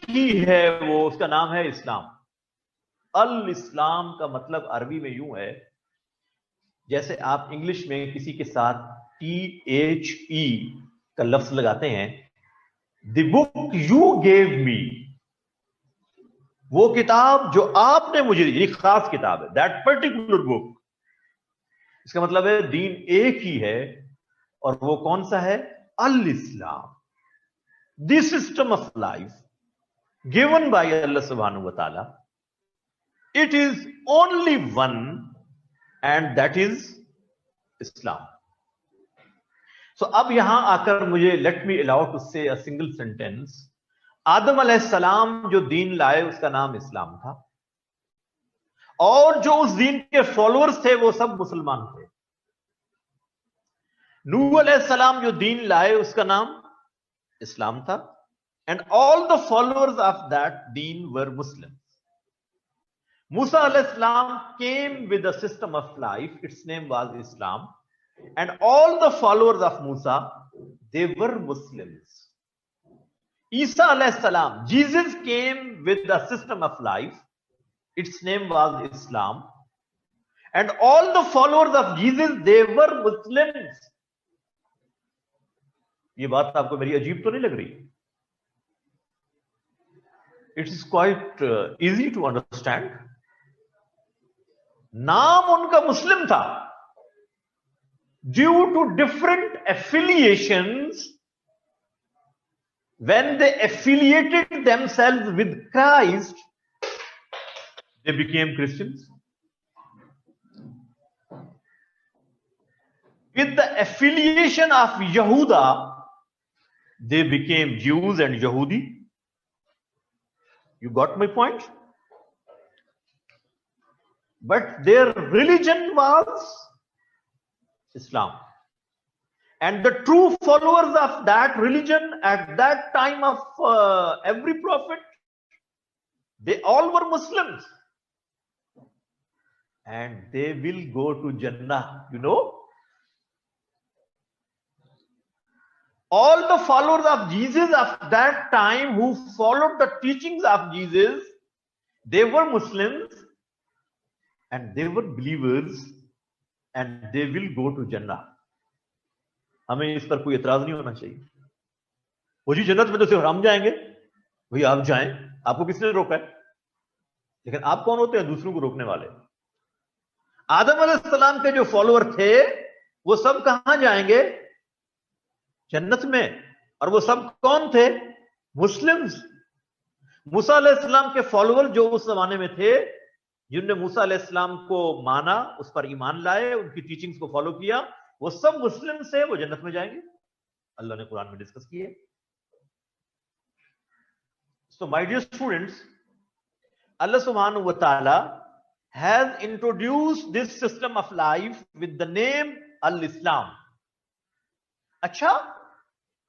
ही है वो, उसका नाम है इस्लाम। अल इस्लाम का मतलब अरबी में यूं है, जैसे आप इंग्लिश में किसी के साथ THE का लफ्ज लगाते हैं, the book you gave me, वो किताब जो आपने मुझे दी, एक खास किताब है, दैट पर्टिकुलर बुक। इसका मतलब है दीन एक ही है, और वो कौन सा है? अल इस्लाम, the system of life given by अल्लाह सुब्हानहू व तआला। It is only one, and that is इस्लाम। सो अब यहां आकर मुझे लेट मी अलाउ टू से अ सिंगल सेंटेंस। आदम अलैहिस्सलाम जो दीन लाए उसका नाम इस्लाम था, और जो उस दीन के फॉलोअर्स थे वो सब मुसलमान थे। नूह अलैहिस्सलाम जो दीन लाए उसका नाम इस्लाम था, and all the followers of that दीन वर मुस्लिम। मूसा अलैहिस्सलाम came with a system of life, its name was Islam, and all the followers of Musa, they were Muslims. Isa alaihissalam, Jesus came with a system of life, its name was Islam, and all the followers of Jesus, they were Muslims. ये बात आपको मेरी अजीब तो नहीं लग रही? It is quite easy to understand. नाम उनका मुस्लिम था, due to different affiliations, when they affiliated themselves with Christ, they became Christians. With the affiliation of Yehuda, they became Jews and Yehudi. You got my point? But their religion was Islam. And the true followers of that religion at that time of every prophet, they all were Muslims. And they will go to Jannah, you know. All the followers of Jesus of that time who followed the teachings of Jesus, they were Muslims, and they were believers, and they will go to Jannah. हमें इस पर कोई एतराज नहीं होना चाहिए। वो जी जन्नत में तो सिर्फ हम जाएंगे, भाई आप जाएं, आपको किसने रोका है? लेकिन आप कौन होते हैं दूसरों को रोकने वाले? आदम अलैहिस्सलाम के जो फॉलोअर थे वो सब कहां जाएंगे? जन्नत में। और वो सब कौन थे? मुस्लिम्स। मूसा अलैहिस्सलाम के फॉलोअर जो उस जमाने में थे, जिनने मूसा अलैहिस्सलाम को माना, उस पर ईमान लाए, उनकी टीचिंग्स को फॉलो किया, वो सब मुस्लिम से वो जन्नत में जाएंगे। अल्लाह ने कुरान में डिस्कस किए। सो माय डियर स्टूडेंट्स, अल्लाह सुब्हानहू व तआला has introduced this system of life with the name Al-Islam. Acha,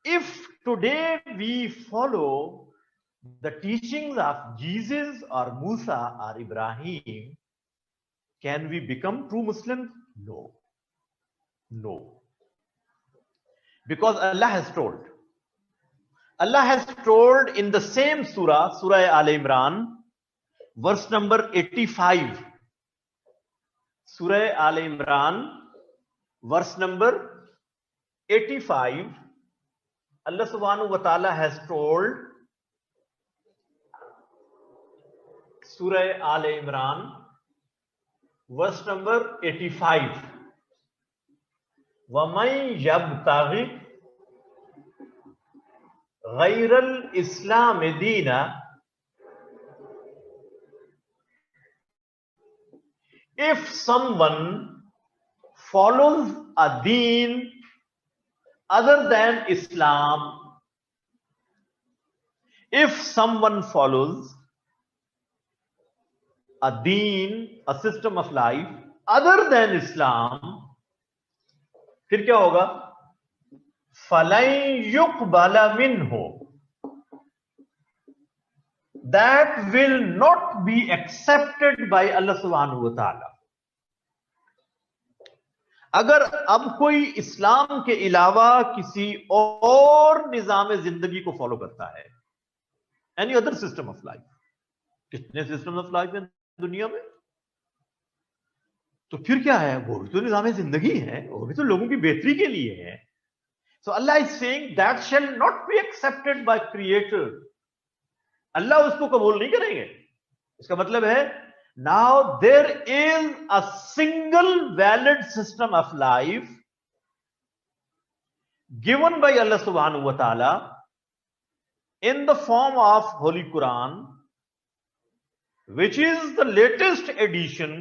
if today we follow the teachings of Jesus or Musa or Ibrahim, can we become true Muslims? No. No. Because Allah has told in the same surah, Surah Al-Imran, verse number 85. Surah Al-Imran, verse number 85, Allah subhanahu wa ta'ala has told, Surah Al-Imran, verse number 85, وَمَنْ يَبْتَغِ غَيْرَ الْإِسْلَامِ دِينًا, if someone follows a deen other than Islam, if someone follows a deen, a system of life other than Islam, फिर क्या होगा? फलन युक़बल मिन्हु, that will not be accepted by Allah subhanahu wa ta'ala. अगर अब कोई इस्लाम के अलावा किसी और निजाम जिंदगी को फॉलो करता है, any other system of life. कितने सिस्टम ऑफ लाइफ है दुनिया में, तो फिर क्या है, वो भी तो निज़ाम जिंदगी है, वो भी तो लोगों की बेहतरी के लिए है। सो अल्लाह is saying that shall not be accepted by creator. अल्लाह उसको कबूल नहीं करेंगे। इसका मतलब है now there is a single valid system of life given by अल्लाह सुब्हानहू व तआला in the form of Holy Quran, which is the latest edition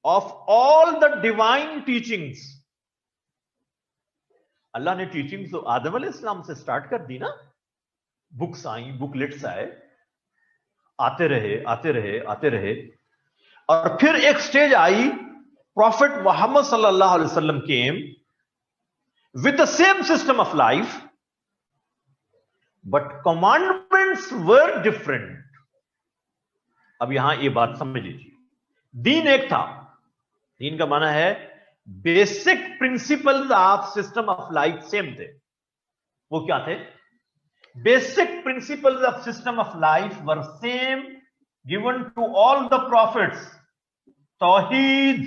of all the divine teachings. अल्लाह ने टीचिंग्स तो आदम अलैहिस्सलाम से स्टार्ट कर दी ना, बुक्स आई, बुकलेट्स आए, आते रहे आते रहे आते रहे, और फिर एक स्टेज आई, प्रॉफिट मोहम्मद सल्लल्लाहु अलैहि वसल्लम came with the same system of life, but commandments were different. अब यहां ये बात समझ लीजिए, दीन एक था, दीन का माना है basic principles of system of life same थे। वो क्या थे? Basic principles of system of life were same given to all the prophets. तौहीद,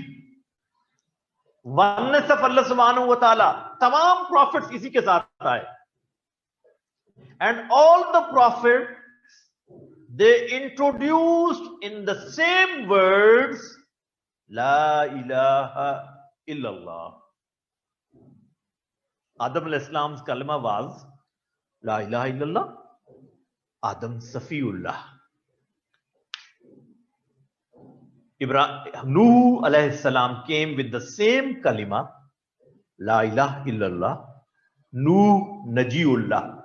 वननेस ऑफ अल्लाह सुब्हानहू व तआला, तमाम प्रॉफिट्स इसी के साथ आए। And all the prophets, they introduced in the same words, La ilaha illallah. Adam al-Islam's kalma was, La ilaha illallah. Adam Safiullah. Nuh alayhi salam came with the same kalima, La ilaha illallah. Nuh Najiullah.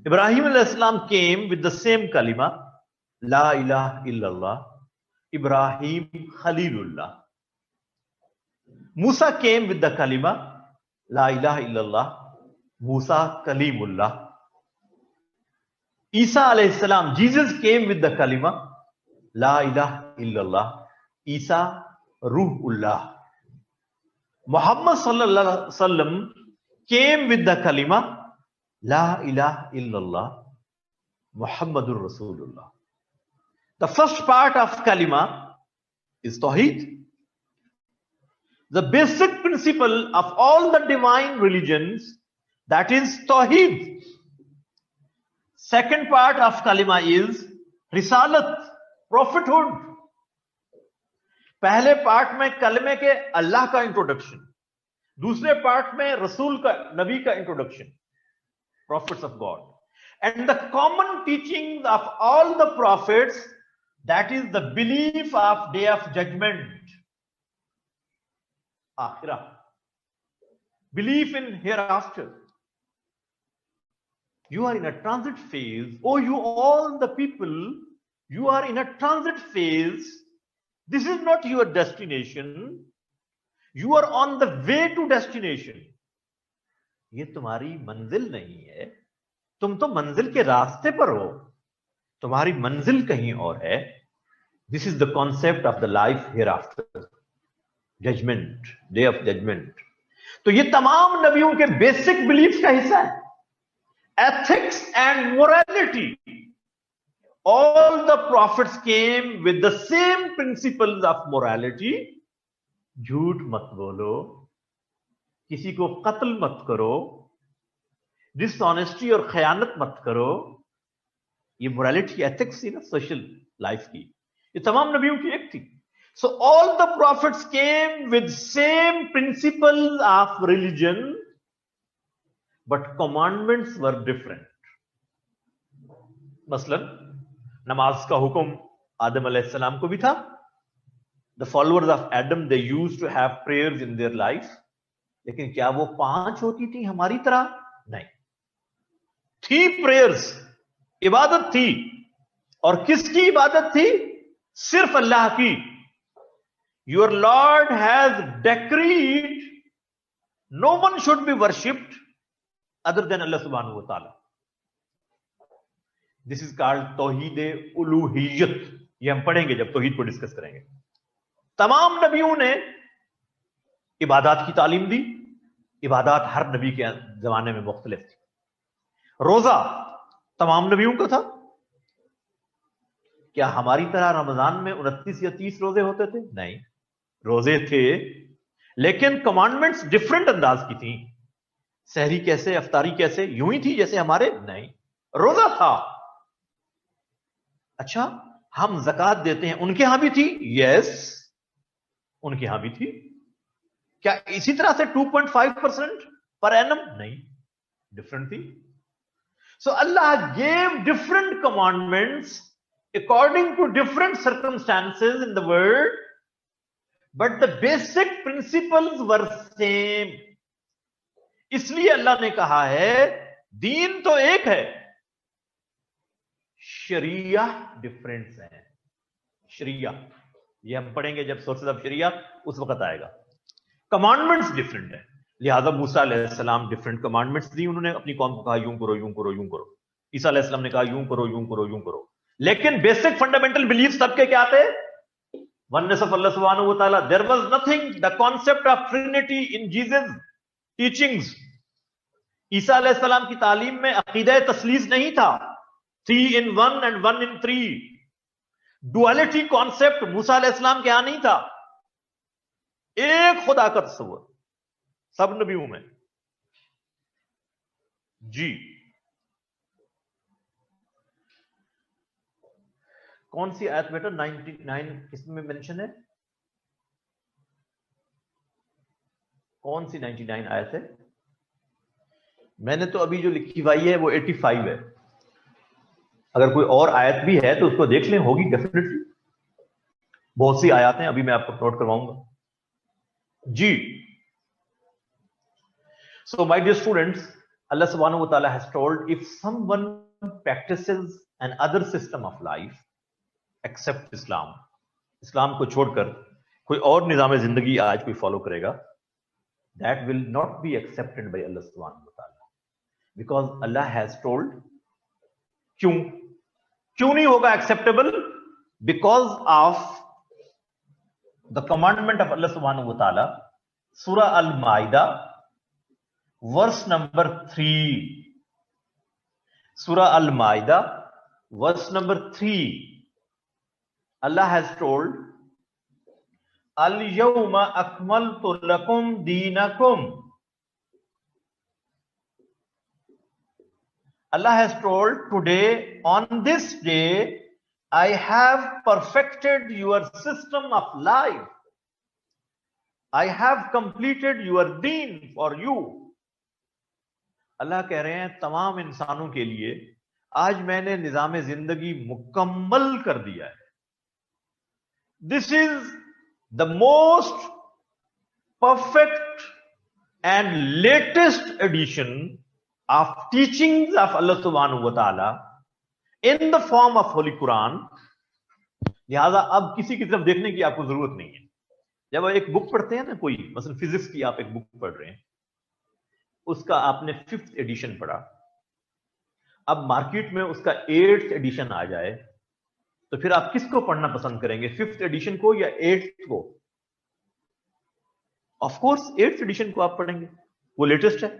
Ibrahim al-Islam came with the same kalima, La ilaha illallah, Ibrahim Khalilullah. Musa came with the kalima, La ilaha illallah, Musa Kalimullah. Isa alayhi salam, Jesus came with the kalima, La ilaha illallah, Isa Ruhullah. Muhammad sallallahu alaihi wasallam came with the kalima, La ilaha illallah, Muhammadur Rasulullah. The first part of kalima is Tawheed. The basic principle of all the divine religions, that is Tawheed. Second part of kalima is Risalat, prophethood. पहले part में कलमे के अल्लाह का introduction, दूसरे part में रसूल का, नबी का introduction, prophets of God, and the common teachings of all the prophets, that is the belief of day of judgment, akhirah, belief in hereafter. You are in a transit phase. Oh, you all the people, you are in a transit phase. This is not your destination. You are on the way to destination. ये तुम्हारी मंजिल नहीं है, तुम तो मंजिल के रास्ते पर हो, तुम्हारी मंजिल कहीं और है। This is the concept of the life hereafter judgement, day of judgement. तो ये तमाम नबियों के बेसिक बिलीफ का हिस्सा है। Ethics and morality, all the prophets came with the same principles of morality. झूठ मत बोलो, किसी को कत्ल मत करो, डिसऑनेस्टी और खयानत मत करो। ये मोरालिटी एथिक्स थी ना सोशल लाइफ की, ये तमाम नबियों की एक थी। So all the prophets came with same principles of religion, but commandments were different. मसलन नमाज का हुक्म आदम अलैहिस्सलाम को भी था। The followers of Adam they used to have prayers in their life, लेकिन क्या वो 5 होती थी हमारी तरह? नहीं, थी प्रेयर्स, इबादत थी। और किसकी इबादत थी? सिर्फ अल्लाह की। Your lord has decreed no one should be worshipped other than अल्लाह सुब्हानहू व तआला। दिस इज कॉल्ड तौहीद उलूहियत। ये हम पढ़ेंगे जब तौहीद को डिस्कस करेंगे। तमाम नबियों ने इबादत की तालीम दी। इबादत हर नबी के जमाने में मुख्तलिफ थी। रोजा तमाम नबियों का था। क्या हमारी तरह रमजान में 29 या 30 रोजे होते थे? नहीं, रोजे थे, लेकिन कमांडमेंट्स डिफरेंट अंदाज की थी। सहरी कैसे, अफ्तारी कैसे, यूं ही थी जैसे हमारे? नहीं, रोजा था। अच्छा, हम ज़कात देते हैं, उनके यहां भी थी? यस, उनके यहां भी थी। क्या इसी तरह से 2.5% पर एनम? नहीं, डिफरेंट थी। सो अल्लाह gave different commandments according to different circumstances in the world, but the basic principles were same. इसलिए अल्लाह ने कहा है दीन तो एक है, शरिया डिफरेंस है। शरिया ये हम पढ़ेंगे जब सोर्सेस ऑफ शरिया, उस वक्त आएगा। कमांडमेंट्स डिफरेंट है, लिहाजा मूसा अलैहिस्सलाम डिफरेंट कमांडमेंट्स दी उन्होंने अपनी कौम को, कहा यूं करो यूं करो यूं करो। ईसा अलैहिस्सलाम ने कहा यूं करो यूं करो यूं करो। लेकिन बेसिक फंडामेंटल बिलीफ सबके क्या थे? वननेस ऑफ अल्लाह सुब्हानहू व तआला। There was nothing, the concept of trinity in Jesus teachings. ईसा अलैहिस्सलाम की तालीम में अकीदा तस्लीस नहीं था, 3 in 1 and 1 in 3। Duality concept मूसा अलैहिस्सलाम के यहां नहीं था। एक खुदा का तस्वर सब नबियों में। जी, कौन सी आयत बेटा? 99 किसमें मेंशन है? कौन सी 99 आयत है? मैंने तो अभी जो लिखी हुई है वो 85 है। अगर कोई और आयत भी है तो उसको देख लें, होगी डेफिनेटली। बहुत सी आयत हैं, अभी मैं आपको नोट करवाऊंगा। जी, so my dear students, Allah subhanahu wa ta'ala has told, if someone practices an other system of life except Islam, इस्लाम को छोड़कर कोई और निजाम जिंदगी आज कोई फॉलो करेगा, that will not be accepted by Allah subhanahu wa ta'ala, because Allah has told। क्यों नहीं होगा acceptable? Because of the commandment of अल्लाह सुब्हानहू व तआला, सूरह अल माइदा वर्स नंबर 3। सूरह अल माइदा वर्स नंबर 3, अल्लाह हैज टोल्ड, अल यौमा अकमलतु लकुम दीनकुम। Allah has told, today, on this day, I have perfected your system of life. I have completed your deen for you. अल्लाह कह रहे हैं तमाम इंसानों के लिए आज मैंने निजाम जिंदगी मुकम्मल कर दिया है। This is the most perfect and latest edition of teachings of Allah subhanahu wa ta'ala in the form of Holy Quran। लिहाजा अब किसी की तरफ देखने की आपको जरूरत नहीं है। जब आप एक बुक पढ़ते हैं ना, कोई मतलब फिजिक्स की आप एक बुक पढ़ रहे हैं, उसका आपने 5th एडिशन पढ़ा, अब मार्केट में उसका 8th एडिशन आ जाए तो फिर आप किसको पढ़ना पसंद करेंगे, 5th एडिशन को या 8th को? ऑफ कोर्स 8th एडिशन को आप पढ़ेंगे, वो लेटेस्ट है,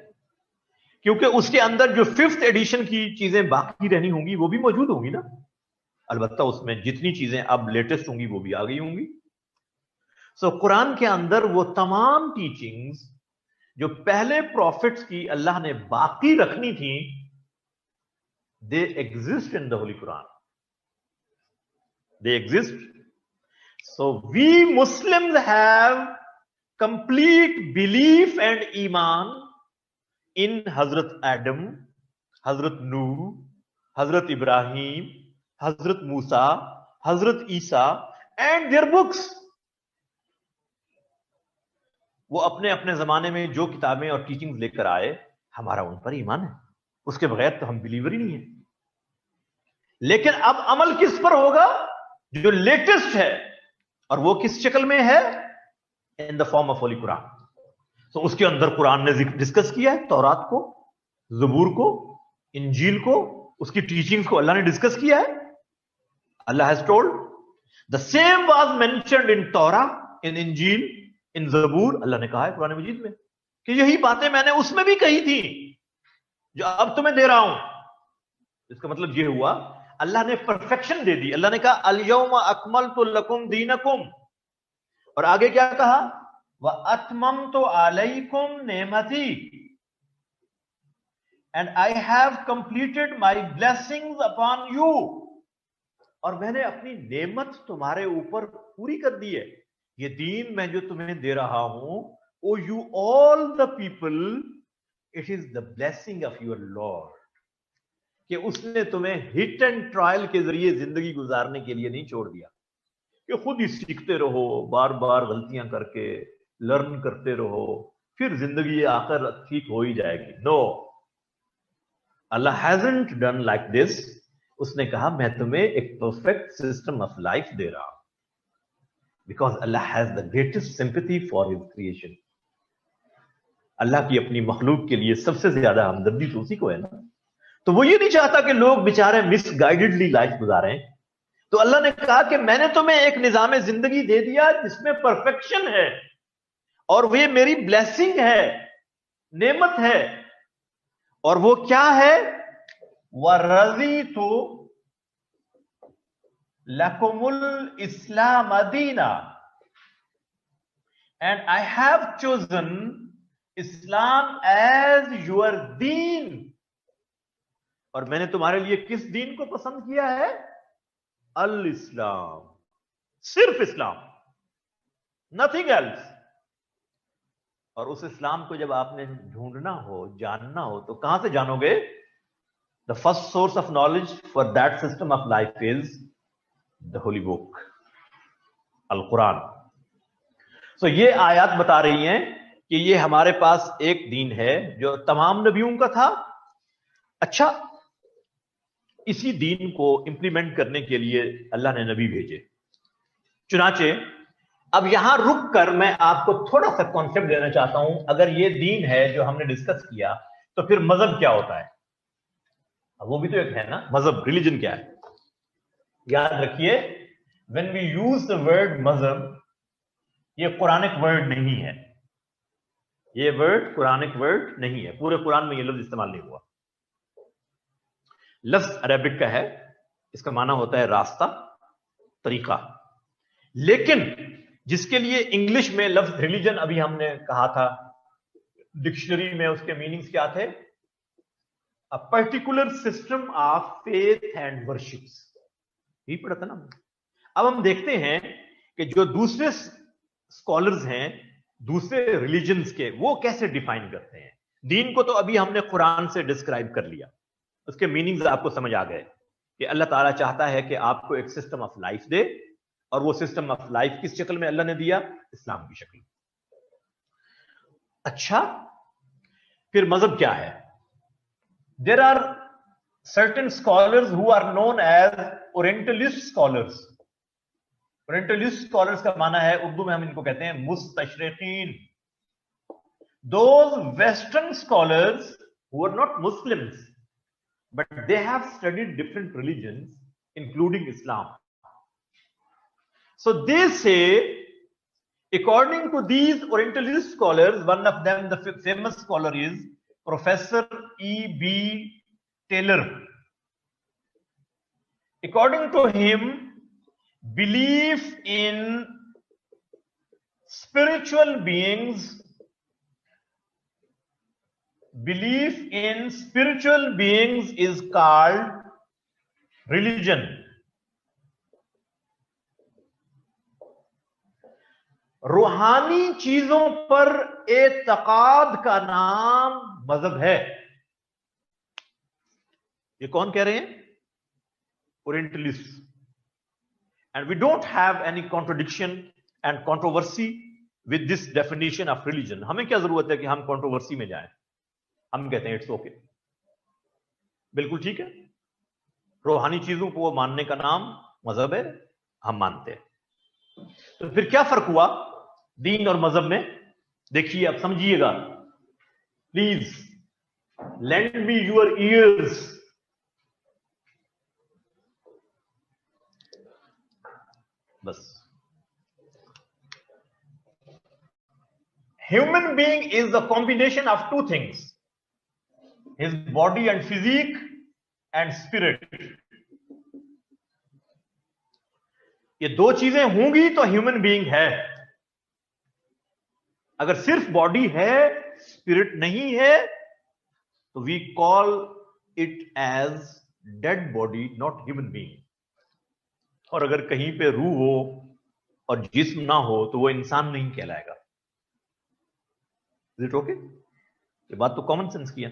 क्योंकि उसके अंदर जो 5th एडिशन की चीजें बाकी रहनी होंगी वो भी मौजूद होंगी ना। अलबत्ता उसमें जितनी चीजें अब लेटेस्ट होंगी वो भी आ गई होंगी। सो कुरान के अंदर वो तमाम टीचिंग्स जो पहले प्रॉफिट्स की अल्लाह ने बाकी रखनी थी, they exist in the holy Quran, they exist. So we Muslims have complete belief and ईमान in Hazrat Adam, Hazrat Nuh, Hazrat Ibrahim, Hazrat Musa, Hazrat Isa and their books। वो अपने अपने जमाने में जो किताबें और टीचिंग्स लेकर आए, हमारा उन पर ईमान है, उसके बगैर तो हम बिलीवर ही नहीं है। लेकिन अब अमल किस पर होगा? जो लेटेस्ट है, और वो किस शक्ल में है? इन the form of Holi Quran. तो उसके अंदर कुरान ने डिस्कस किया है तौरात को, ज़बूर को, इंजील को, उसकी टीचिंग्स को अल्लाह ने डिस्कस किया है। अल्लाह has told the same was mentioned in तौरा, इन इंजील, इन ज़बूर। अल्लाह ने कहा है कुरान मजीद में कि यही बातें मैंने उसमें भी कही थी। जो अब तुम्हें दे रहा हूं, इसका मतलब ये हुआ अल्लाह ने परफेक्शन दे दी। अल्लाह ने कहा अल यौमा अकमलतु लकुम दीनकुम, और आगे क्या कहा, व अतममतु अलैकुम नेमती and I have completed my blessings upon you, और मैंने अपनी नेमत तुम्हारे ऊपर पूरी कर दी है। ये दीन मैं जो तुम्हें दे रहा हूं, O you all the people, it is the blessing of your lord, कि उसने तुम्हें हिट एंड ट्रायल के जरिए जिंदगी गुजारने के लिए नहीं छोड़ दिया कि खुद ही सीखते रहो, बार बार गलतियां करके लर्न करते रहो, फिर जिंदगी आकर ठीक हो ही जाएगी। नो, अल्लाह हैजंट डन लाइक दिस। उसने कहा मैं तुम्हें एक परफेक्ट सिस्टम ऑफ लाइफ दे रहा हूं, बिकॉज अल्लाह has the greatest sympathy for his creation. अल्लाह की अपनी मखलूक के लिए सबसे ज्यादा हमदर्दी तो उसी को है ना। तो वो ये नहीं चाहता कि लोग बेचारे मिसगाइडेडली लाइफ गुजारें। तो अल्लाह ने कहा कि मैंने तुम्हें एक निजाम जिंदगी दे दिया जिसमें परफेक्शन है, और वो मेरी ब्लेसिंग है, नेमत है। और वो क्या है, वरज़ीतु लकुमुल इस्लाम दीना, एंड आई हैव चोजन इस्लाम एज योर दीन, और मैंने तुम्हारे लिए किस दीन को पसंद किया है, अल इस्लाम, सिर्फ इस्लाम, नथिंग एल्स। और उस इस्लाम को जब आपने ढूंढना हो, जानना हो, तो कहां से जानोगे? The first source of knowledge for that system of life is the holy book, अल कुरान। सो ये आयत बता रही हैं कि ये हमारे पास एक दीन है जो तमाम नबियों का था। अच्छा, इसी दीन को इंप्लीमेंट करने के लिए अल्लाह ने नबी भेजे। चुनाचे अब यहां रुक कर मैं आपको थोड़ा सा कॉन्सेप्ट देना चाहता हूं। अगर ये दीन है जो हमने डिस्कस किया, तो फिर मजहब क्या होता है? अब वो भी तो एक है ना, मजहब, रिलीजन क्या है? याद रखिए, when we use the word मजहब, ये कुरानिक वर्ड नहीं है। ये वर्ड कुरानिक वर्ड नहीं है, पूरे कुरान में ये लफ्ज इस्तेमाल नहीं हुआ। लफ्ज अरेबिक का है, इसका माना होता है रास्ता, तरीका। लेकिन जिसके लिए इंग्लिश में लफ्ज रिलीजन अभी हमने कहा था, डिक्शनरी में उसके मीनिंग्स क्या थे? A particular system of faith and worships, यही पढ़ा था ना। अब हम देखते हैं कि जो दूसरे स्कॉलर्स हैं दूसरे रिलीजन्स के, वो कैसे डिफाइन करते हैं दीन को। तो अभी हमने कुरान से डिस्क्राइब कर लिया, उसके मीनिंग्स आपको समझ आ गए कि अल्लाह ताला चाहता है कि आपको एक सिस्टम ऑफ लाइफ दे, और वो सिस्टम ऑफ लाइफ किस शक्ल में अल्लाह ने दिया? इस्लाम की शक्ल। अच्छा, फिर मजहब क्या है? There are certain scholars who are known as orientalist scholars. Orientalist scholars का माना है, उर्दू में हम इनको कहते हैं मुस्तशरिकीन। Those western scholars who are not Muslims, but they have studied different religions including Islam. So they say, according to these orientalist scholars, one of them, the famous scholar, is Professor E.B. Taylor. According to him, belief in spiritual beings is called religion. रूहानी चीजों पर एतकाद का नाम मजहब है। ये कौन कह रहे हैं? Orientalist. And we don't have any contradiction and controversy with this definition of religion. हमें क्या जरूरत है कि हम कंट्रोवर्सी में जाएं? हम कहते हैं इट्स ओके, बिल्कुल ठीक है। रूहानी चीजों को मानने का नाम मजहब है, हम मानते हैं। तो फिर क्या फर्क हुआ दीन और मजहब में? देखिए, अब समझिएगा, please lend me your ears. बस, human being is the combination of two things, his body and physique and spirit. ये दो चीजें होंगी तो ह्यूमन बीइंग है. अगर सिर्फ बॉडी है, स्पिरिट नहीं है, तो we call it as dead body, not human being. और अगर कहीं पे रूह हो और जिस्म ना हो तो वो इंसान नहीं कहलाएगा. Is it okay? ये बात तो कॉमन सेंस की है.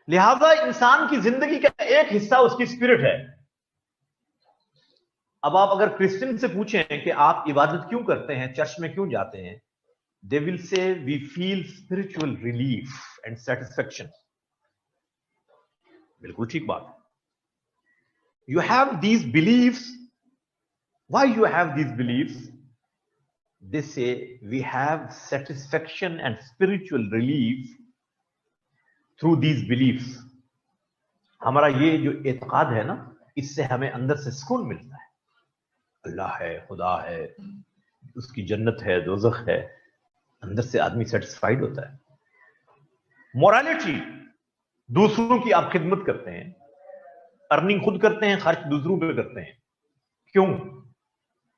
लिहाजा इंसान की जिंदगी का एक हिस्सा उसकी स्पिरिट है. अब आप अगर क्रिश्चियन से पूछें कि आप इबादत क्यों करते हैं, चर्च में क्यों जाते हैं, they will say we feel spiritual relief and satisfaction. बिल्कुल ठीक बात. You have these beliefs. Why you have these beliefs? They say we have satisfaction and spiritual relief through these beliefs. हमारा ये जो एतकाद है ना, इससे हमें अंदर से सुकून मिलता है. अल्लाह है, खुदा है, उसकी जन्नत है, दोज़ख है. अंदर से आदमी सेटिस्फाइड होता है. मोरालिटी, दूसरों की आप खिदमत करते हैं, अर्निंग खुद करते हैं, खर्च दूसरों पे करते हैं. क्यों?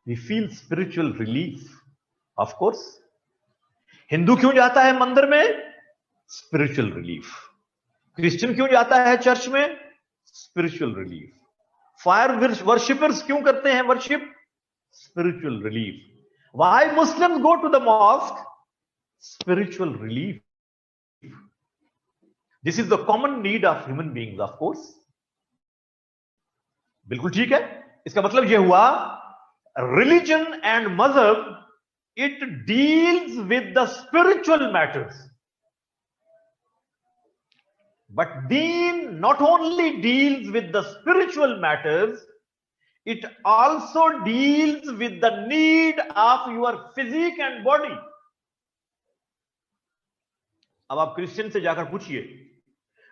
We feel spiritual relief. Of course. Hindu क्यों जाता है मंदिर में? Spiritual relief. क्रिश्चियन क्यों जाता है चर्च में? Spiritual relief. फायर वर्शिपर्स क्यों करते हैं worship? Spiritual relief. Why Muslims go to the mosque? Spiritual relief. This is the common need of human beings. Of course. बिल्कुल ठीक है. इसका मतलब यह हुआ, रिलीजन एंड मजहब, it deals with the spiritual matters. But deen not only deals with the spiritual matters, it also deals with the need of your physique and body. अब आप क्रिश्चियन से जाकर पूछिए,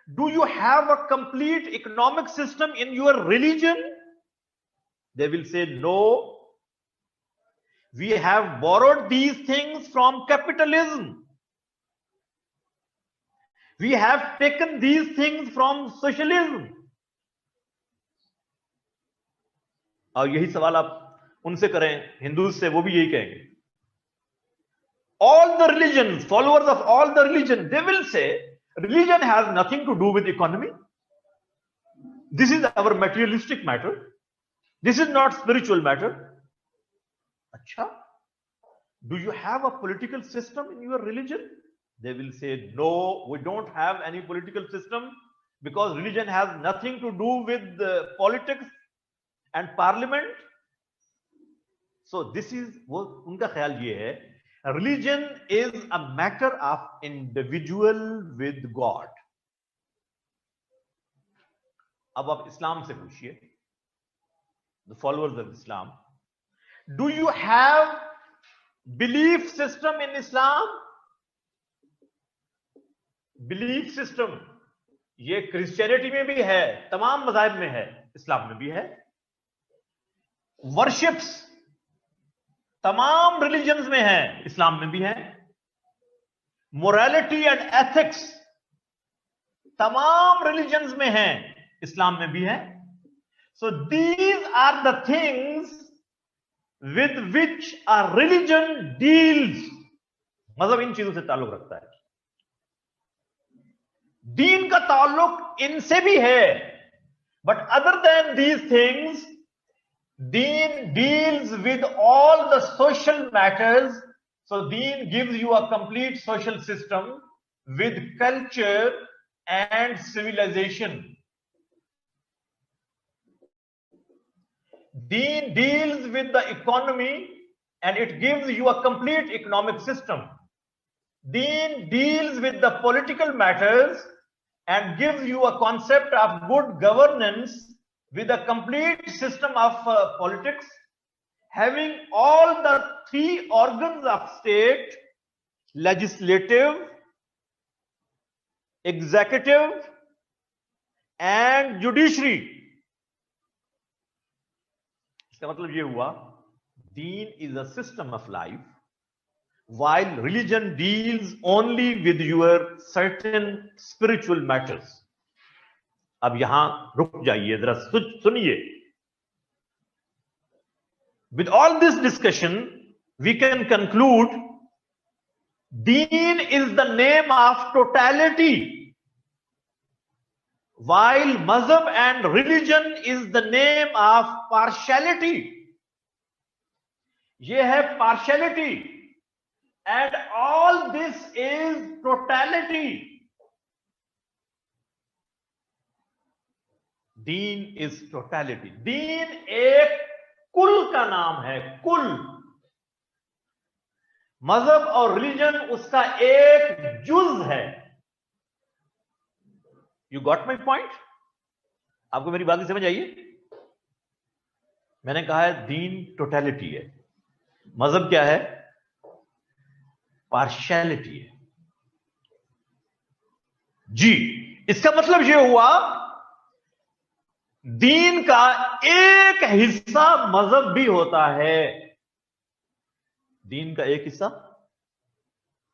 do you have a complete economic system in your religion? They will say no. We have borrowed these things from capitalism. We have taken these things from socialism. और यही सवाल आप उनसे करें, हिंदू से, वो भी यही कहेंगे. All the religions, followers of all the religion, they will say religion has nothing to do with economy. This is our materialistic matter. This is not spiritual matter. अच्छा, do you have a political system in your religion? They will say, no, we don't have any political system because religion has nothing to do with politics and parliament. So this is, वो उनका ख्याल ये है, religion is a matter of individual with God. अब आप इस्लाम से पूछिए, the followers of Islam, do you have belief system in Islam? Belief system ये क्रिश्चियनिटी में भी है, तमाम मज़ाहिब में है, इस्लाम में भी है. वर्शिप्स तमाम रिलीजन्स में है, इस्लाम में भी है. मोरालिटी एंड एथिक्स तमाम रिलीजन्स में है, इस्लाम में भी है. So these are the things with which a religion deals. मतलब इन चीजों से ताल्लुक रखता है. दीन का ताल्लुक इनसे भी है, but other than these things, दीन deals with all the social matters. So दीन gives you a complete social system with culture and civilization. दीन deals with the economy and it gives you a complete economic system. Deen deals with the political matters and gives you a concept of good governance with a complete system of politics, having all the three organs of state: legislative, executive, and judiciary. इसका मतलब ये हुआ, deen is a system of life while religion deals only with your certain spiritual matters. अब यहां रुक जाइए, जरा सुनिए. With all this discussion, we can conclude Deen is the name of totality, while Mazhab and religion is the name of partiality. ये है partiality, and all this is totality. Deen is totality. Deen एक कुल का नाम है, कुल. मजहब और रिलीजन उसका एक जुज है. You got my point? आपको मेरी बात नहीं समझ आई? मैंने कहा है दीन टोटलिटी है, मजहब क्या है? पार्शियलिटी है. जी, इसका मतलब यह हुआ दीन का एक हिस्सा मजहब भी होता है. दीन का एक हिस्सा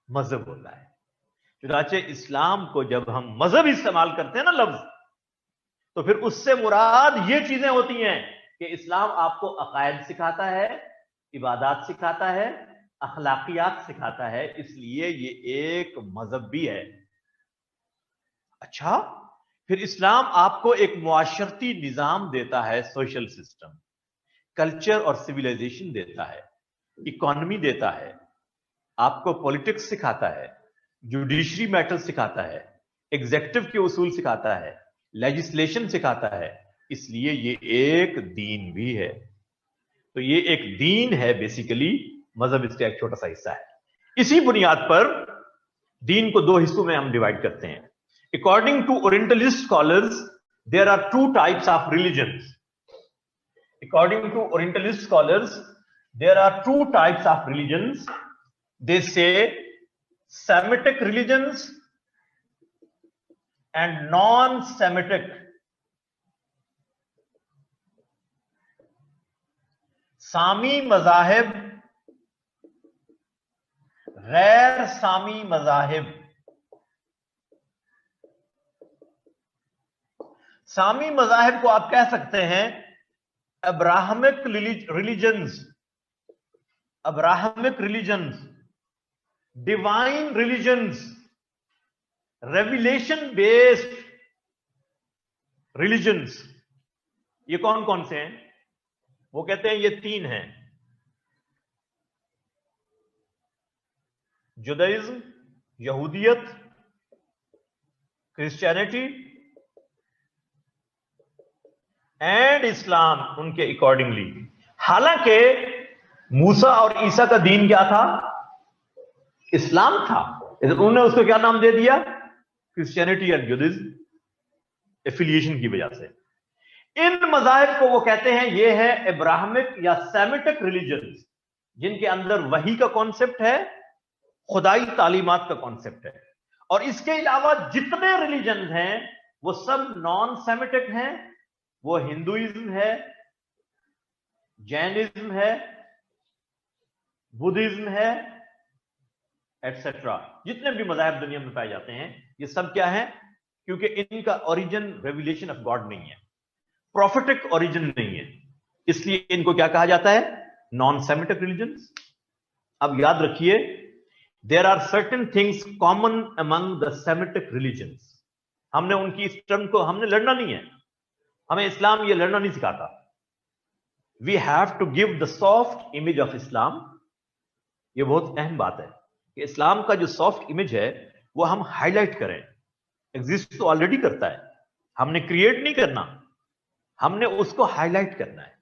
मजहब होता है. चुनाचे इस्लाम को जब हम मजहब इस्तेमाल करते हैं ना लफ्ज, तो फिर उससे मुराद ये चीजें होती हैं कि इस्लाम आपको अकायद सिखाता है, इबादत सिखाता है, अखलाकियात सिखाता है, इसलिए ये एक मजहब भी है. अच्छा, फिर इस्लाम आपको एक मुआशरती निजाम देता है, सोशल सिस्टम, कल्चर और सिविलाइजेशन देता है, इकोनॉमी देता है, आपको पॉलिटिक्स सिखाता है, जुडिशरी मैटर्स सिखाता है, एग्जीक्यूटिव के उसूल सिखाता है, लेजिस्लेशन सिखाता है, इसलिए ये एक दीन भी है. तो ये एक दीन है बेसिकली, मजहब इसका एक छोटा सा हिस्सा है. इसी बुनियाद पर दीन को दो हिस्सों में हम डिवाइड करते हैं. According to Orientalist scholars, there are two types of religions. According to Orientalist scholars, there are two types of religions. They say Semitic religions and non-Semitic. सामी मजाहिब, गैर सामी मजाहिब. सामी मजाहिब को आप कह सकते हैं Abrahamic religions, Abrahamic religions, divine religions, revelation based religions. ये कौन कौन से हैं? वो कहते हैं ये तीन हैं: जुदाइज्म, यहूदियत, क्रिश्चियनिटी एंड इस्लाम, उनके अकॉर्डिंगली. हालांकि मूसा और ईसा का दीन क्या था? इस्लाम था, उन्होंने उसको क्या नाम दे दिया? क्रिश्चियनिटी एंड जुदाइज्म, एफिलिएशन की वजह से. इन मजाहिब को वो कहते हैं ये है अब्राहमिक या सेमिटिक रिलीजन्स, जिनके अंदर वही का कॉन्सेप्ट है, खुदाई तालीमात का कॉन्सेप्ट है. और इसके अलावा जितने रिलीजन हैं वो सब नॉन सेमिटिक हैं. वो हिंदुइज्म है, जैनिज्म है, बुद्धिज्म है, एटसेट्रा. जितने भी मजाहिब दुनिया में पाए जाते हैं ये सब क्या है? क्योंकि इनका ओरिजिन रेवलेशन ऑफ गॉड नहीं है, प्रॉफिटिक ओरिजिन नहीं है, इसलिए इनको क्या कहा जाता है? Non Semitic religions. अब याद रखिए, there are certain things common among the Semitic religions. हमने उनकी इस टर्म को हमने लड़ना नहीं है, हमें इस्लाम ये लड़ना नहीं सिखाता. We have to give the soft image of Islam. ये बहुत अहम बात है कि इस्लाम का जो सॉफ्ट इमेज है वो हम हाईलाइट करें. एग्जिस्ट तो ऑलरेडी करता है, हमने क्रिएट नहीं करना, हमने उसको हाईलाइट करना है.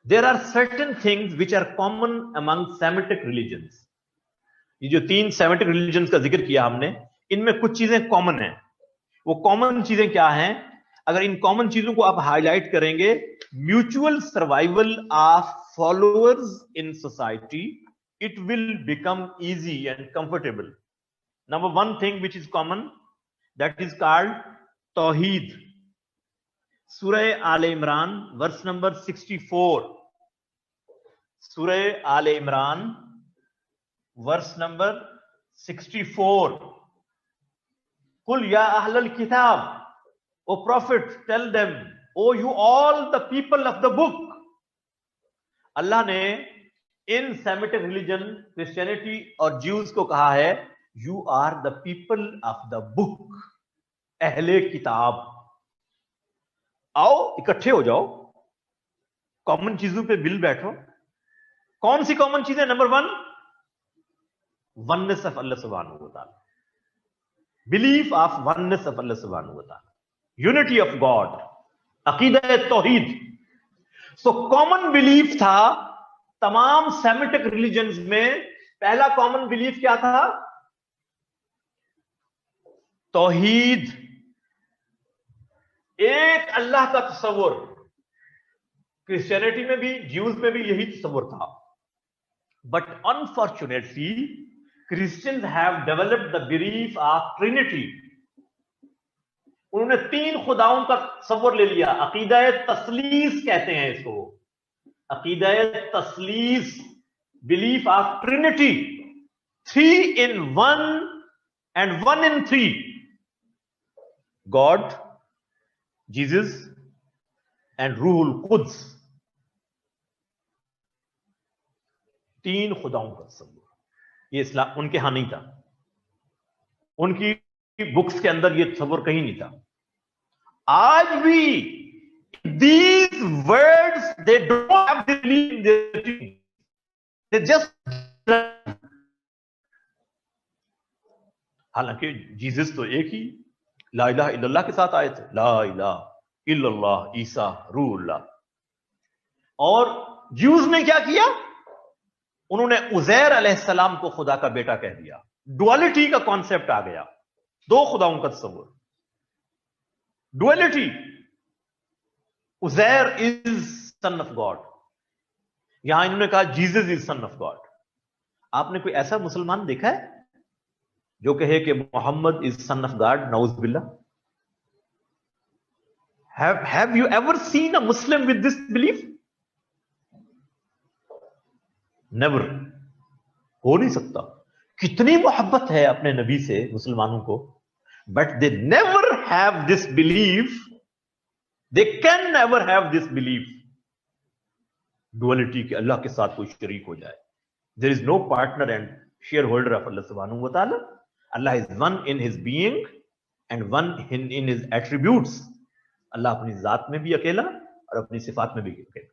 There are certain things which are common among Semitic religions. ये जो तीन सेमिटिक रिलीजन्स का जिक्र किया हमने, इनमें कुछ चीजें कॉमन हैं. वो कॉमन चीजें क्या हैं? अगर इन कॉमन चीजों को आप हाईलाइट करेंगे, mutual survival of followers in society, it will become easy and comfortable. Number one thing which is common, that is called तौहीद. सूरह आले इमरान वर्स नंबर 64. सूरह आले Imran verse number 64. Kul ya ahlal kitab, O prophet, tell them, O you all the people of the book. अल्लाह ने इन Semitic religion Christianity और Jews को कहा है, you are the people of the book, अहले किताब। आओ इकट्ठे हो जाओ, कॉमन चीजों पे मिल बैठो। कौन सी कॉमन चीजें? नंबर 1, वननेस ऑफ अल्लाह सुब्हानहू व तआला, बिलीफ ऑफ वननेस ऑफ अल्लाह सुब्हानहू व तआला, यूनिटी ऑफ गॉड, अकीदा तौहीद। सो कॉमन बिलीफ था तमाम सेमिटिक रिलीजन्स में। पहला कॉमन बिलीफ क्या था? तौहीद, एक अल्लाह का तस्वुर। क्रिश्चियनिटी में भी, ज्यूज में भी यही तस्वुर था। But unfortunately Christians have developed the belief of Trinity. उन्होंने 3 खुदाओं का तस्वुर ले लिया। अकीदा तस्लीस कहते हैं इसको, अकीदा तस्लीस, belief of trinity, 3 in 1 and 1 in 3, God, Jesus and रूहुल कुद्स। 3 खुदाओं का तस्वुर, ये इस्लाम उनके यहां नहीं था, उनकी बुक्स के अंदर ये तस्वुर कहीं नहीं था। आज भी these words, they don't have the belief in their teaching. They just, हालांकि जीसस तो एक ही ला इलाहा इल्लल्लाह के साथ आए थे, ला इलाहा इल्लल्लाह ईसा रूहुल्लाह। और ज्यूज ने क्या किया? उन्होंने उजैर अलैहिस्सलाम को खुदा का बेटा कह दिया। डुअलिटी का कॉन्सेप्ट आ गया, 2 खुदाओं का तस्वुर, duality. Uzair is son of God, यहां इन्होंने कहा Jesus is son of God. आपने कोई ऐसा मुसलमान देखा है जो कहे कि Muhammad is son of God? नाउज बिल्लाह। Have you ever seen a Muslim with this belief? Never, हो नहीं सकता। कितनी मोहब्बत है अपने नबी से मुसलमानों को, but they never have this belief, they can never have this belief, duality के अल्लाह के साथ कोई शरीक हो जाए। There is no partner and shareholder of अल्लाह सुब्हानहू व तआला। Allah is one in his being and one in his attributes. Allah अपनी जात में भी अकेला और अपनी सिफात में भी अकेला।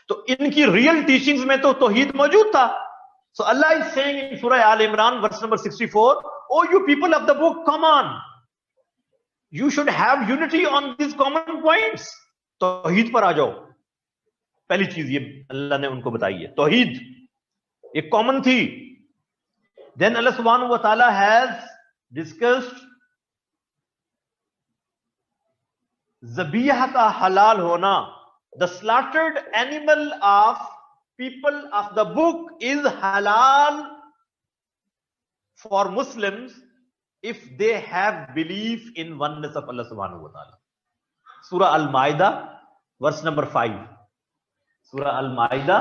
तो इनकी रियल टीचिंग्स में तो तौहीद मौजूद था। सो अल्लाह इज सेइंग इन सूरह Al Imran verse number 64, O you people of the book, come on, you should have unity on this common points. तौहीद पर आ जाओ। पहली चीज ये अल्लाह ने उनको बताई है, तौहीद एक कॉमन थी। देन अल्लाह सुब्हानहू व तआला हैज डिस्कस्ड ज़बीहा का हलाल होना। The slaughtered animal of people of the book is हलाल for Muslims if they have belief in oneness of Allah subhanahu wa ta'ala. Surah Al-Ma'idah verse number 5. Surah Al-Ma'idah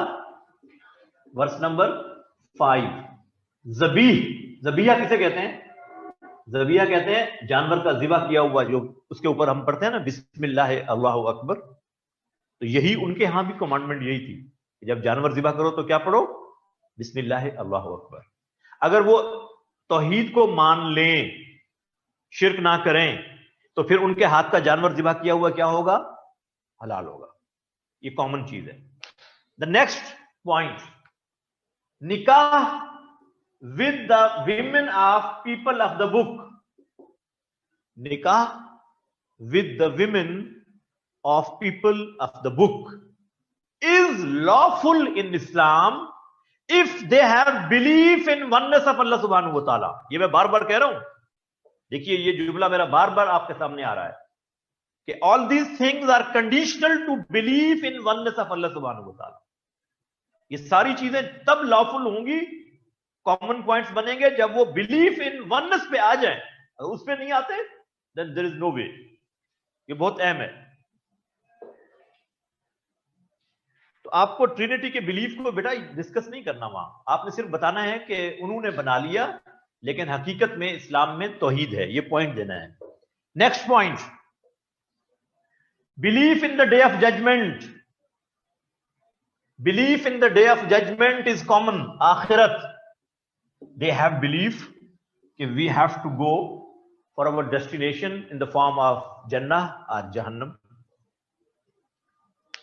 verse number 5. ज़बीहा किसे कहते हैं? ज़बीहा कहते हैं जानवर का ज़िबा किया हुआ, जो उसके ऊपर हम पढ़ते हैं ना बिस्मिल्लाह अल्लाहु अकबर। तो यही उनके यहां भी कमांडमेंट यही थी, जब जानवर ज़िबा करो तो क्या पढ़ो? बिस्मिल्लाह अल्लाहु अकबर। अगर वो तौहीद को मान लें, शिर्क ना करें, तो फिर उनके हाथ का जानवर ज़िबा किया हुआ क्या होगा? हलाल होगा। ये कॉमन चीज है। द नेक्स्ट पॉइंट, निकाह with the women of people of the book. निकाह with the women of people of the book is lawful in Islam if they have belief in oneness of Allah subhanahu wa ta'ala। ये मैं बार बार कह रहा हूं, देखिए ये जुमला मेरा बार बार आपके सामने आ रहा है कि all these things are conditional to belief in oneness of Allah subhanahu wa ta'ala। ये सारी चीजें तब लॉफुल होंगी, कॉमन पॉइंट्स बनेंगे, जब वो बिलीफ इन वननेस पे आ जाए। अगर उस पे नहीं आते देन देयर इज नो वे। ये बहुत अहम है। तो आपको ट्रिनिटी के बिलीफ को बेटा डिस्कस नहीं करना वहां, आपने सिर्फ बताना है कि उन्होंने बना लिया, लेकिन हकीकत में इस्लाम में तौहीद है, ये पॉइंट देना है। Next point, belief in the day of judgment. Belief in the day of judgment is common. आखिरत, दे हैव बिलीफ कि we have to go for our destination in the form of जन्नह और जहन्नम।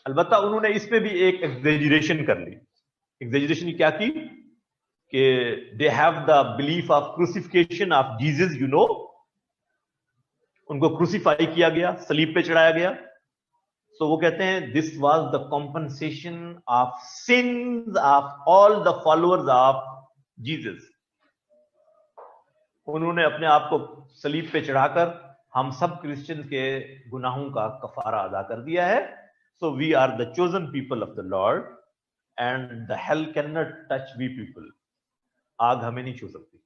अलबत्ता उन्होंने इस पे भी एक एग्जेजरेशन कर ली। एग्जेजरेशन क्या की कि they have the belief of crucifixion of Jesus, you know, उनको क्रूसिफाई किया गया, सलीब पे चढ़ाया गया। सो वो कहते हैं this was the compensation of since of all the followers of Jesus. उन्होंने अपने आप को सलीब पे चढ़ाकर हम सब क्रिश्चियन के गुनाहों का कफारा अदा कर दिया है। So we are the chosen people of the Lord, and the hell cannot touch we people. आग हमें नहीं छू सकती।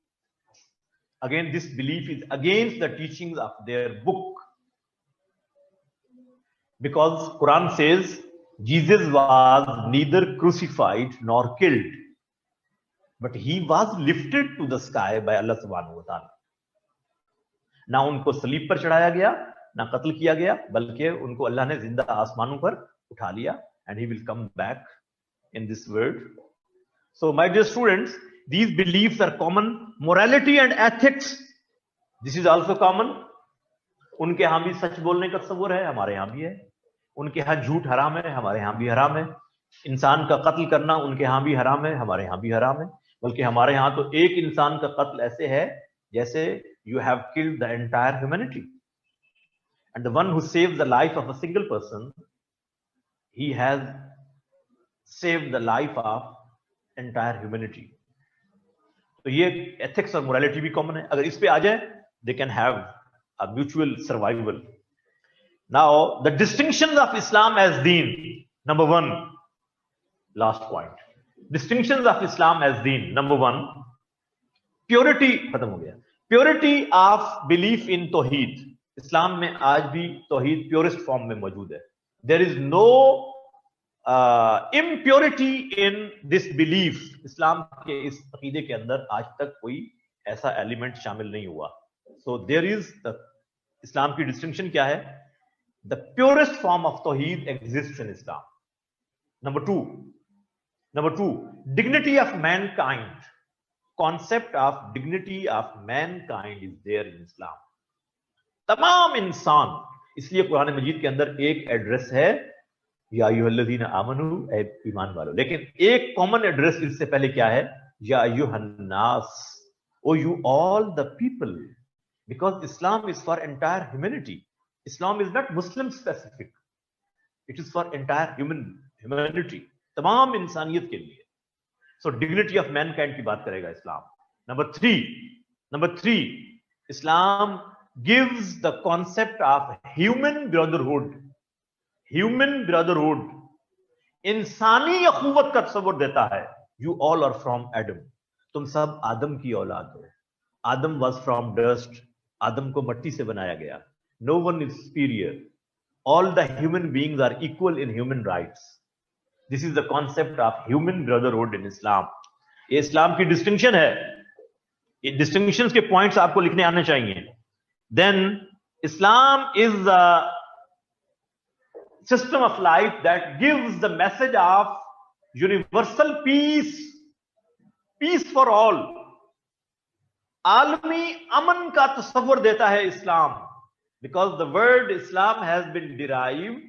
Again, this belief is against the teachings of their book, because Quran says Jesus was neither crucified nor killed, but he was lifted to the sky by Allah subhanahu wa ta'ala. ना उनको सलीब पर चढ़ाया गया, ना कत्ल किया गया, बल्कि उनको अल्लाह ने जिंदा आसमानों पर उठा लिया, and he will come back in this world. So my dear students, these beliefs are common. Morality and ethics, this is also common. उनके यहां भी सच बोलने का तस्वुर है, हमारे यहां भी है। उनके यहां झूठ हराम है, हमारे यहां भी हराम है। इंसान का कत्ल करना उनके यहां भी हराम है, हमारे यहां भी हराम है। बल्कि हमारे यहां तो एक इंसान का कत्ल ऐसे है जैसे you have killed the entire humanity. And the one who saves the life of a single person, he has saved the life of entire humanity. तो ये ethics और morality भी common है। अगर इस पे आ जाए, they can have a mutual survival. Now, the distinctions of Islam as deen. Number one, last point. Distinctions of Islam as deen. Number one, purity, खत्म हो गया। Purity of belief in Tawheed. इस्लाम में आज भी तौहीद प्योरेस्ट फॉर्म में मौजूद है। There is no impurity in this belief. Islam के इस अकीदे के अंदर आज तक कोई ऐसा एलिमेंट शामिल नहीं हुआ। So there is the, Islam की डिस्टिंक्शन क्या है? द प्योरेस्ट फॉर्म ऑफ तौहीद exists in Islam. Number two, dignity of mankind. Concept of dignity of mankind is there in Islam. तमाम इंसान, इसलिए कुरान मजीद के अंदर एक एड्रेस है, या अय्युहल्लज़ीना आमनू, ऐ ईमान वालों, लेकिन एक कॉमन एड्रेस इससे पहले क्या है? या अय्युहन्नास, O you all the people, because Islam is for entire humanity. Islam is not Muslim specific, it is for entire humanity, तमाम इंसानियत के लिए। सो डिग्निटी ऑफ मैनकाइंड की बात करेगा Islam. Number three, Islam gives the concept of human brotherhood. Human brotherhood, इंसानी अखुवत का तस्वुर देता है। You all are from Adam, तुम सब आदम की औलाद हो। आदम was from dust, आदम को मिट्टी से बनाया गया। No one is superior. All the human beings are equal in human rights. This is the concept of human brotherhood in Islam. ये इस्लाम की डिस्टिंक्शन है। ये डिस्टिंक्शंस के पॉइंट्स आपको लिखने आने चाहिए। Then Islam is a system of life that gives the message of universal peace, peace for all. आलमी अमन का तस्वुर देता है इस्लाम, because the word Islam has been derived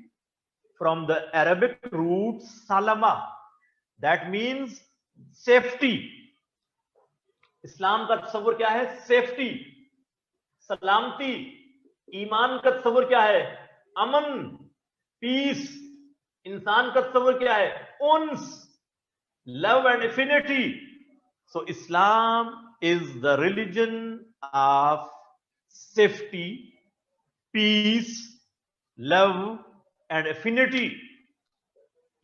from the Arabic root salama, that means safety. इस्लाम का तस्वुर क्या है? Safety, सलामती। ईमान का तस्वुर क्या है? अमन, पीस। इंसान का तस्वुर क्या है? उन्स, love and affinity. So Islam is the religion of safety, peace, love and affinity.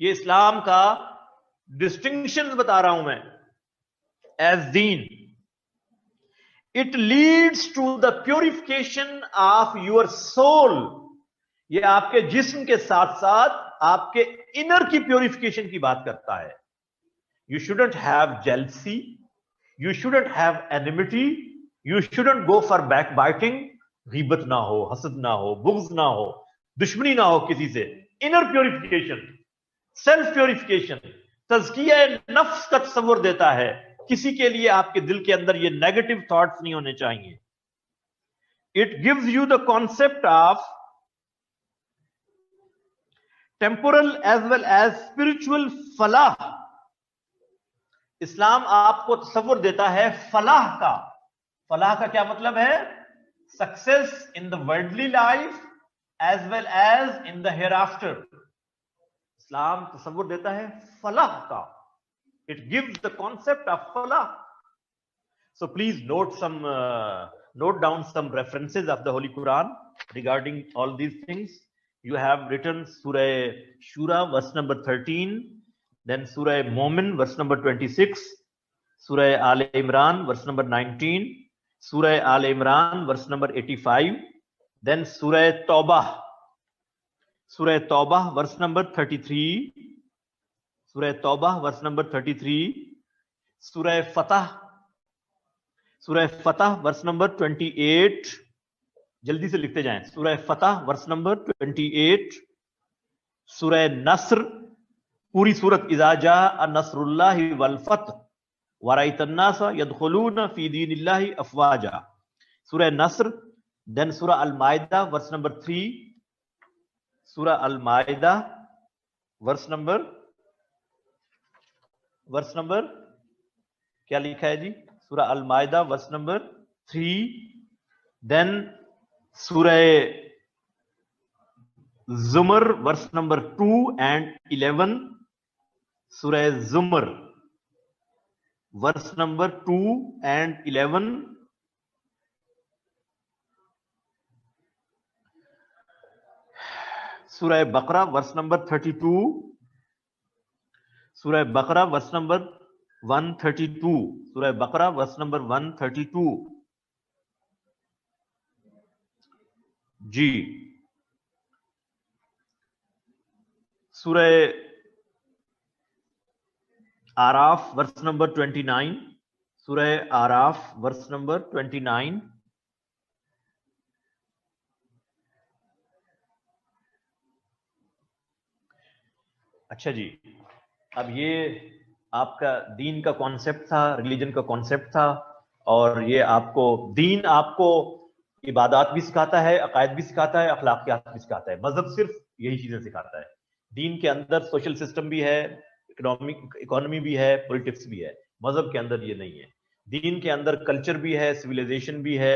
ये इस्लाम का डिस्टिंक्शन बता रहा हूं मैं as Deen. It leads to the purification of your soul. ये आपके जिस्म के साथ साथ आपके इनर की प्योरिफिकेशन की बात करता है। You shouldn't have jealousy, you shouldn't have enmity, you shouldn't go for backbiting. गीबत ना हो, हसद ना हो, बुग़्ज़ ना हो, दुश्मनी ना हो किसी से। इनर प्योरिफिकेशन, सेल्फ प्योरिफिकेशन, तज़किया नफ्स का तस्वुर देता है। किसी के लिए आपके दिल के अंदर ये नेगेटिव थॉट्स नहीं होने चाहिए। It gives you the concept of temporal as well as spiritual फलाह। इस्लाम आपको तस्वुर देता है फलाह का। फलाह का क्या मतलब है? Success in the worldly life as well as in the hereafter. Islam तस्वुर देता है फलाह का। It gives the concept of फलाह। So please note down some references of the Holy Quran regarding all these things. You have written Surah Shura, verse number 13, then Surah Mu'min, verse number 26, Surah Al Imran, verse number 19, Surah Al Imran, verse number 85, then Surah Tawbah, verse number 33, Surah Tawbah, verse number 33, Surah Fatah, verse number 28. जल्दी से लिखते जाएं। सूरह फतह verse number 28, सूरह नस्र पूरी सूरत, इज़ा जाअ नस्रुल्लाहि वल फतह व रअयतन नास यदखुलून फी दीनिल्लाहि अफवाजा, सूरह नस्र। देन सूरह अल माइदा वर्स नंबर 3, सूरह अल माइदा वर्स नंबर क्या लिखा है जी? सूरह अल माइदा वर्स नंबर 3। देन सूरह जुमर वर्स नंबर 2 and 11, सूरह जुमर वर्स नंबर 2 and 11, सूरह बकरा वर्स नंबर 32, सूरह बकरा वर्स नंबर 132, सूरह बकरा वर्स नंबर 132 जी। सूरह आराफ वर्स नंबर 29, सूरह आराफ वर्स नंबर 29। अच्छा जी, अब ये आपका दीन का कॉन्सेप्ट था, रिलीजन का कॉन्सेप्ट था, और ये आपको दीन आपको इबादत भी सिखाता है, अकायद भी सिखाता है, अखलाकियात भी सिखाता है। मजहब सिर्फ यही चीजें सिखाता है। दीन के अंदर सोशल सिस्टम भी है, इकोनॉमी भी है, पॉलिटिक्स भी है। मजहब के अंदर ये नहीं है। दीन के अंदर कल्चर भी है, सिविलाइजेशन भी है।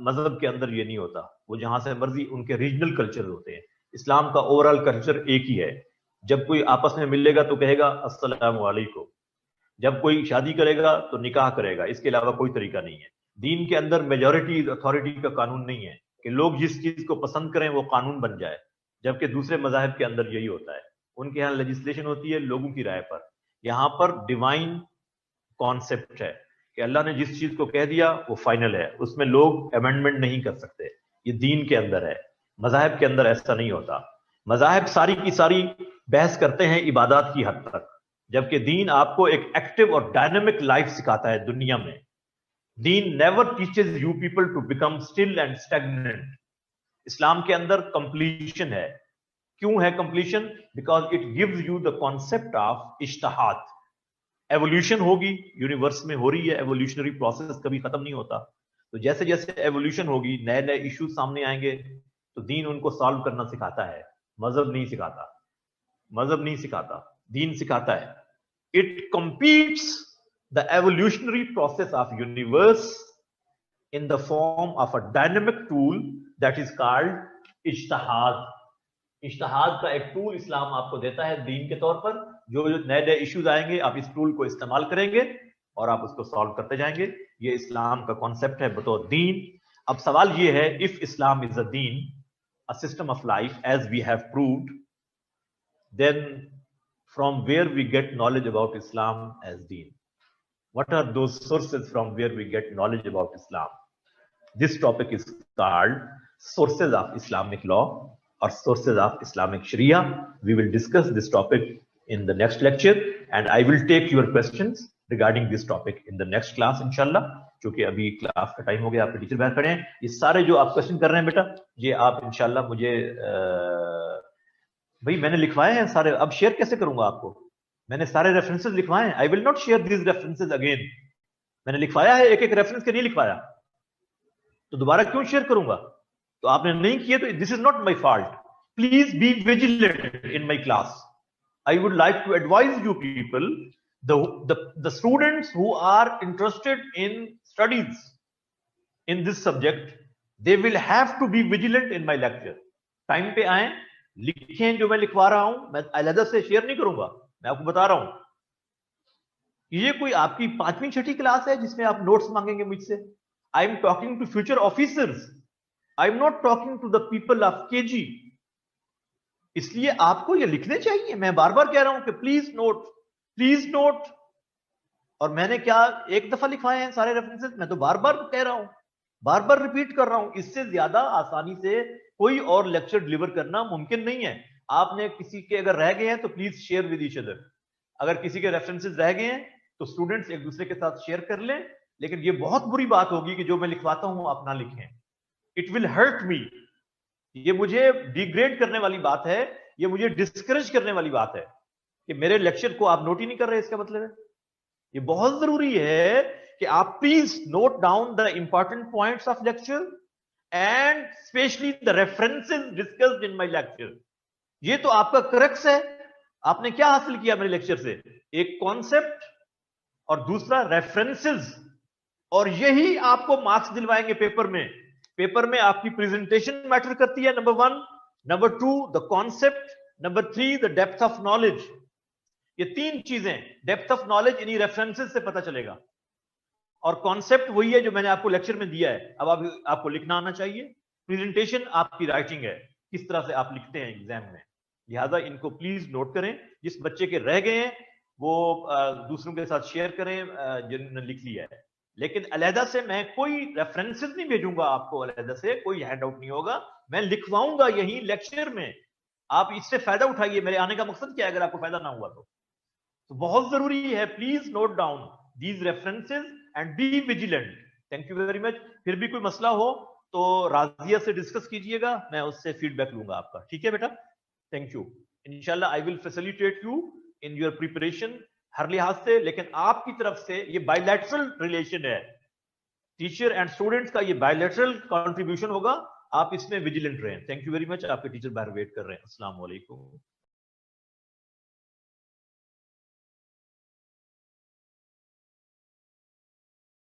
मजहब के अंदर ये नहीं होता। वो जहां से मर्जी उनके रीजनल कल्चर होते हैं। इस्लाम का ओवरऑल कल्चर एक ही है। जब कोई आपस में मिलेगा तो कहेगा अस्सलाम वालेकुम, जब कोई शादी करेगा तो निकाह करेगा, इसके अलावा कोई तरीका नहीं है। दीन के अंदर मेजॉरिटी अथॉरिटी का कानून नहीं है कि लोग जिस चीज को पसंद करें वो कानून बन जाए, जबकि दूसरे मजाहब के अंदर यही होता है। उनके यहाँ लेजिस्लेशन होती है लोगों की राय पर। यहाँ पर डिवाइन कॉन्सेप्ट है कि अल्लाह ने जिस चीज को कह दिया वो फाइनल है, उसमें लोग अमेंडमेंट नहीं कर सकते। ये दीन के अंदर है। मजाहब के अंदर ऐसा नहीं होता। मजाहब सारी की सारी बहस करते हैं इबादत की हद तक, जबकि दीन आपको एक एक्टिव और डायनेमिक लाइफ सिखाता है दुनिया में। दीन never teaches you people to become still and stagnant. Islam के अंदर कंप्लीशन है। क्यों है completion? Because it gives you the concept of इज्तिहाद। एवोल्यूशन होगी, यूनिवर्स में हो रही है, एवोल्यूशनरी प्रोसेस कभी खत्म नहीं होता। तो जैसे जैसे एवोल्यूशन होगी, नए नए इश्यूज सामने आएंगे, तो दीन उनको सॉल्व करना सिखाता है। मजहब नहीं सिखाता। मजहब नहीं सिखाता, दीन सिखाता है। It competes the evolutionary process of universe in the form of a dynamic tool that is called इज्तिहाद। इज्तिहाद का एक टूल इस्लाम आपको देता है दीन के तौर पर। जो नए नए इश्यूज आएंगे आप इस टूल को इस्तेमाल करेंगे और आप उसको सॉल्व करते जाएंगे। ये इस्लाम का कॉन्सेप्ट है बतौर दीन। अब सवाल ये है, इफ इस्लाम इज अ दीन, a system of life as we have proved, then from where we get knowledge about Islam as deen? What are those sources from where we get knowledge about Islam? This topic is called Sources of Islamic Law. or sources of Islamic Sharia. We will discuss this topic in the next lecture, and I will take your questions regarding this topic in the next class inshallah. क्योंकि अभी class का time हो गया, आपके teacher बाहर खड़े हैं. ये सारे जो आप क्वेश्चन कर रहे हैं बेटा, ये आप इंशाल्लाह मुझे भाई मैंने लिखवाए हैं सारे, अब शेयर कैसे करूंगा आपको? मैंने सारे रेफरेंसेस लिखवाए हैं. I will not share these references again. मैंने लिखवाया है, एक एक रेफरेंस के नहीं लिखवाया, तो दोबारा क्यों शेयर करूंगा? तो आपने नहीं किए तो this is not my fault. Please be vigilant in my class. I would like to advise you people, the students who are interested in studies in this subject, they will have to be vigilant in my lecture. Time पे आए, लिखें जो मैं लिखवा रहा हूं, मैं अलग से शेयर नहीं करूंगा, मैं आपको बता रहा हूं. ये कोई आपकी 5वीं 6ठी क्लास है जिसमें आप नोट्स मांगेंगे मुझसे? I am talking to future officers. I am not talking to the people of KG. इसलिए आपको ये लिखने चाहिए. मैं बार बार कह रहा हूं कि प्लीज नोट, प्लीज नोट. और मैंने क्या एक दफा लिखवाए हैं सारे रेफरेंसेस? मैं तो बार बार कह रहा हूं, बार बार रिपीट कर रहा हूं. इससे ज्यादा आसानी से कोई और लेक्चर डिलीवर करना मुमकिन नहीं है. आपने किसी के अगर रह गए हैं तो please share with each other. अगर किसी के रेफरेंसेस रह गए हैं तो स्टूडेंट्स एक दूसरे के साथ शेयर कर लें. लेकिन ये बहुत बुरी बात होगी कि जो मैं लिखवाता हूं आप ना लिखें. It will hurt me. ये मुझे डिग्रेड करने वाली बात है, ये मुझे डिस्करेज करने वाली बात है कि मेरे लेक्चर को आप नोट ही नहीं कर रहे. इसका मतलब है ये बहुत जरूरी है कि आप please note down the important points of lecture and specially the references discussed in my lecture. ये तो आपका क्रक्स है. आपने क्या हासिल किया मेरे लेक्चर से? एक कॉन्सेप्ट और दूसरा रेफरेंसेस. और यही आपको मार्क्स दिलवाएंगे पेपर में. पेपर में आपकी प्रेजेंटेशन मैटर करती है, number 1. Number 2 the concept. Number 3 the depth of knowledge. ये 3 चीजें, डेप्थ ऑफ नॉलेज इन्हीं रेफरेंसेस से पता चलेगा. और कॉन्सेप्ट वही है जो मैंने आपको लेक्चर में दिया है. अब आपको लिखना आना चाहिए. प्रेजेंटेशन आपकी राइटिंग है, किस तरह से आप लिखते हैं एग्जाम में. लिहाजा इनको प्लीज नोट करें. जिस बच्चे के रह गए हैं वो दूसरों के साथ शेयर करें जिन्होंने लिख लिया है. लेकिन अलहदा से मैं कोई रेफरेंसेस नहीं भेजूंगा आपको. अलहदा से कोई हैंड आउट नहीं होगा. मैं लिखवाऊंगा यही लेक्चर में. आप इससे फायदा उठाइए. मेरे आने का मकसद क्या है अगर आपको फायदा ना हुआ तो बहुत जरूरी है. Please note down these references and be vigilant. Thank you very much. फिर भी कोई मसला हो तो राजिया से डिस्कस कीजिएगा, मैं उससे फीडबैक लूंगा आपका. ठीक है बेटा? Thank you. इंशाल्लाह I will facilitate you in your preparation हर लिहाज से. लेकिन आपकी तरफ से ये बायलैटरल रिलेशन है, टीचर एंड स्टूडेंट्स का ये बायलैटरल कंट्रीब्यूशन होगा. आप इसमें विजिलेंट रहें. Thank you very much. आपके टीचर बाहर वेट कर रहे हैं. अस्सलाम वालेकुम.